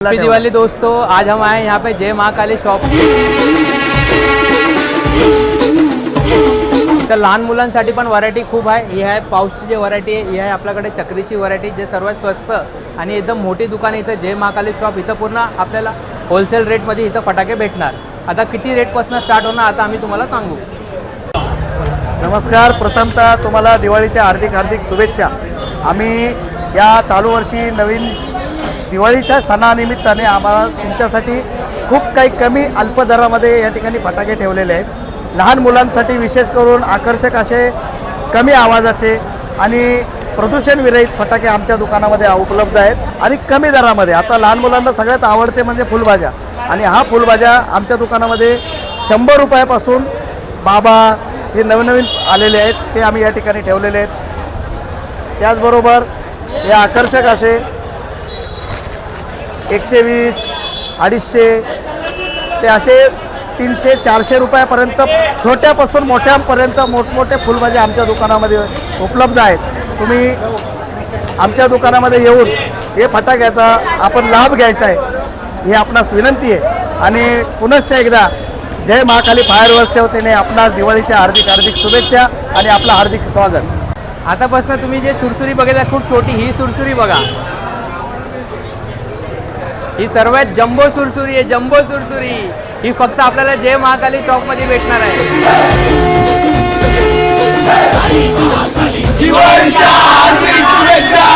Happy Diwali दोस्तों। आज हम आए हैं यहाँ पे जय महाकाली शॉप। तर लहान मुलांसाठी पण व्हरायटी खूप आहे। ही आहे पाऊसची जी व्हरायटी आहे, ही आहे आपल्याकडे चक्रीची व्हरायटी, जे सर्वात स्वस्त आणि एकदम मोठी दुकान इथं जय महाकाली शॉप। इथं पूर्ण आपल्याला होलसेल रेटमध्ये इथं फटाके भेटणार। आता किती रेटपासून स्टार्ट होणार आता आम्ही तुम्हाला सांगू। नमस्कार, प्रथमतः तुम्हाला दिवाळीच्या हार्दिक हार्दिक शुभेच्छा। आम्ही या चालू वर्षी नवीन दिवाळीच्या सणानिमित्ताने आम्हाला तुमच्यासाठी खूप काही कमी अल्प दरामध्ये या ठिकाणी फटाके ठेवलेले आहेत। लहान मुलांसाठी विशेष करून आकर्षक असे कमी आवाजाचे आणि प्रदूषण विरहित फटाके आमच्या दुकानामध्ये उपलब्ध आहेत आणि कमी दरामध्ये। आता लहान मुलांना सगळ्यात आवडते म्हणजे फुलभाज्या, आणि हा फुलभाज्या आमच्या दुकानामध्ये 100 रुपयापासून बाबा हे नवनवीन आलेले आहेत, ते आम्ही या ठिकाणी ठेवलेले आहेत। त्याचबरोबर हे आकर्षक असे 120, 250 ते असे 300-400 रुपयापर्यंत छोट्यापासून मोठ्यापर्यंत मोठमोठे फुलभाज्या आमच्या दुकानामध्ये उपलब्ध आहेत। तुम्ही आमच्या दुकानामध्ये येऊन हे फटाक्याचा आपण लाभ घ्यायचा आहे ही आपणास विनंती आहे। आणि पुनश्च एकदा जय महाकाली फायरवर्क्स वतीने आपणास दिवाळीच्या हार्दिक हार्दिक शुभेच्छा आणि आपलं हार्दिक स्वागत। आतापासून तुम्ही जे सुरसुरी बघितला खूप छोटी, ही सुरसुरी बघा, ही सर्वात जम्बो सुरसुरी आहे। जम्बो सुरसुरी ही फक्त आपल्याला जय महाकाली शॉप मध्ये भेटणार आहे। दिवाळीच्या हार्दिक शुभेच्छा।